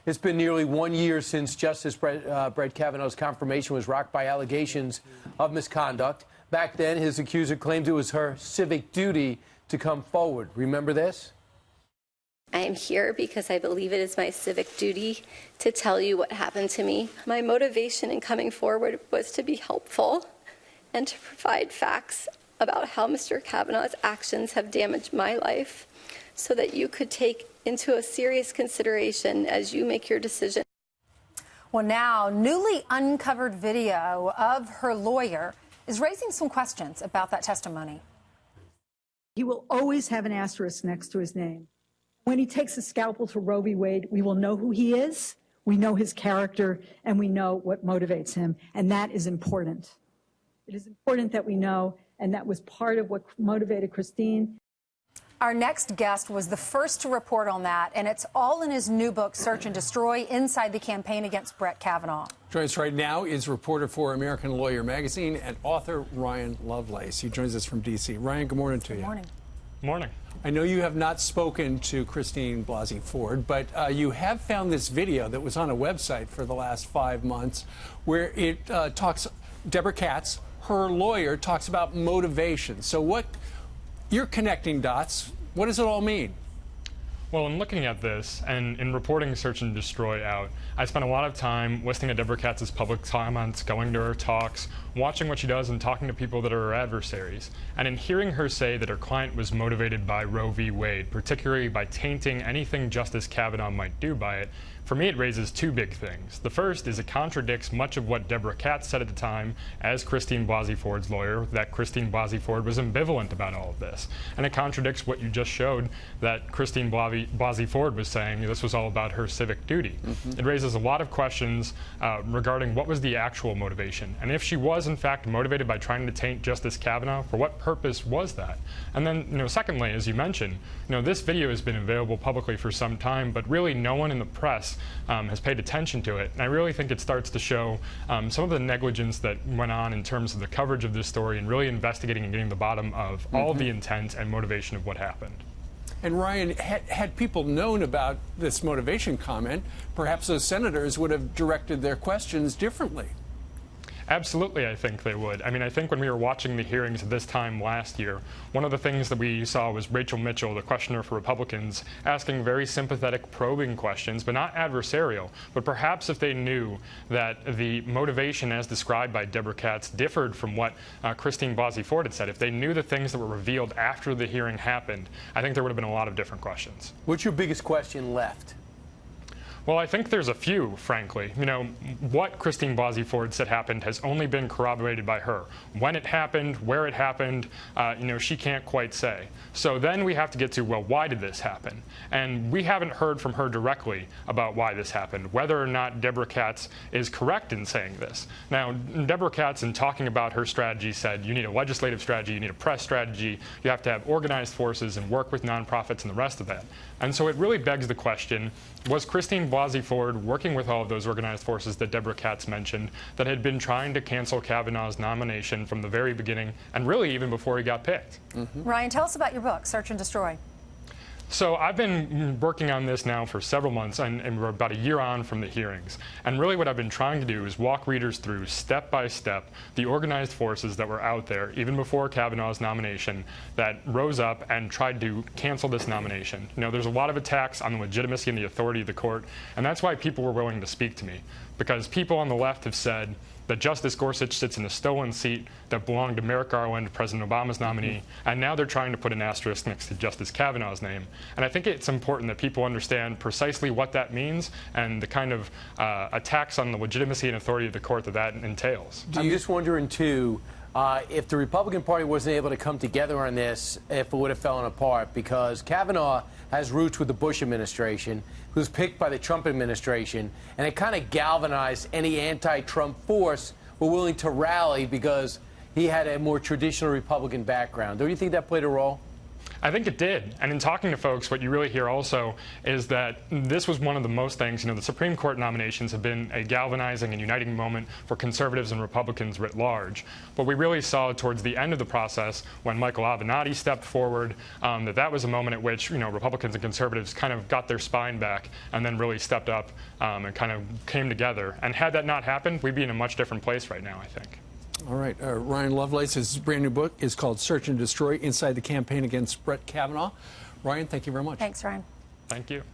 It's been nearly 1 year since Justice Brett Kavanaugh's confirmation was rocked by allegations of misconduct. Back then, his accuser claimed it was her civic duty to come forward. Remember this? I am here because I believe it is my civic duty to tell you what happened to me. My motivation in coming forward was to be helpful and to provide facts about how Mr. Kavanaugh's actions have damaged my life so that you could take into a serious consideration as you make your decision. Well, now, newly uncovered video of her lawyer is raising some questions about that testimony. He will always have an asterisk next to his name. When he takes a scalpel to Roe v. Wade, we will know who he is, we know his character, and we know what motivates him, and that is important. It is important that we know, and that was part of what motivated Christine. Our next guest was the first to report on that, and it's all in his new book, Search and Destroy, Inside the Campaign Against Brett Kavanaugh. Joining us right now is reporter for American Lawyer magazine and author Ryan Lovelace. He joins us from D.C. Ryan, good morning to you. Good morning. Morning. I know you have not spoken to Christine Blasey Ford, but you have found this video that was on a website for the last 5 months where it talks, Deborah Katz, her lawyer, talks about motivation. So you're connecting dots. What does it all mean? Well, in looking at this and in reporting Search and Destroy out, I spent a lot of time listening to Deborah Katz's public comments, going to her talks, watching what she does and talking to people that are her adversaries. And in hearing her say that her client was motivated by Roe v. Wade, particularly by tainting anything Justice Kavanaugh might do by it, for me it raises two big things. The first is it contradicts much of what Deborah Katz said at the time as Christine Blasey Ford's lawyer, that Christine Blasey Ford was ambivalent about all of this. And it contradicts what you just showed, that Christine Blasey Ford was saying this was all about her civic duty. It raises a lot of questions regarding what was the actual motivation. And if she was in fact motivated by trying to taint Justice Kavanaugh, for what purpose was that? And then, secondly, as you mentioned, this video has been available publicly for some time, but really no one in the press has paid attention to it. And I really think it starts to show some of the negligence that went on in terms of the coverage of this story and really investigating and getting to the bottom of all of the intent and motivation of what happened. And Ryan, had people known about this motivation comment, perhaps those senators would have directed their questions differently. Absolutely, I think they would. I mean, I think when we were watching the hearings at this time last year, one of the things that we saw was Rachel Mitchell, the questioner for Republicans, asking very sympathetic, probing questions, but not adversarial. But perhaps if they knew that the motivation as described by Deborah Katz differed from what Christine Blasey Ford had said, if they knew the things that were revealed after the hearing happened, I think there would have been a lot of different questions. What's your biggest question left? Well, I think there's a few, frankly. What Christine Blasey Ford said happened has only been corroborated by her. When it happened, where it happened, she can't quite say. So then we have to get to, well, why did this happen? And we haven't heard from her directly about why this happened, whether or not Deborah Katz is correct in saying this. Now, Deborah Katz, in talking about her strategy, said you need a legislative strategy, you need a press strategy, you have to have organized forces and work with nonprofits and the rest of that. And so it really begs the question, was Christine Blasey Ford working with all of those organized forces that Deborah Katz mentioned that had been trying to cancel Kavanaugh's nomination from the very beginning and really even before he got picked? Ryan, tell us about your book, Search and Destroy. So I've been working on this now for several months, and we're about a year on from the hearings. And really what I've been trying to do is walk readers through, step by step, the organized forces that were out there, even before Kavanaugh's nomination, that rose up and tried to cancel this nomination. There's a lot of attacks on the legitimacy and the authority of the court, and that's why people were willing to speak to me. Because people on the left have said that Justice Gorsuch sits in a stolen seat that belonged to Merrick Garland, President Obama's nominee, and now they're trying to put an asterisk next to Justice Kavanaugh's name. And I think it's important that people understand precisely what that means and the kind of attacks on the legitimacy and authority of the court that entails. I'm just wondering, too, if the Republican Party wasn't able to come together on this, if it would have fallen apart, because Kavanaugh has roots with the Bush administration, who's picked by the Trump administration, and it kind of galvanized any anti-Trump force were willing to rally because he had a more traditional Republican background. Don't you think that played a role? I think it did. And in talking to folks, what you really hear also is that this was one of the most things, the Supreme Court nominations have been a galvanizing and uniting moment for conservatives and Republicans writ large. But we really saw towards the end of the process, when Michael Avenatti stepped forward, that was a moment at which, Republicans and conservatives kind of got their spine back and then really stepped up and kind of came together. And had that not happened, we'd be in a much different place right now, I think. All right. Ryan Lovelace's brand new book is called Search and Destroy: Inside the Campaign Against Brett Kavanaugh. Ryan, thank you very much. Thanks, Ryan. Thank you.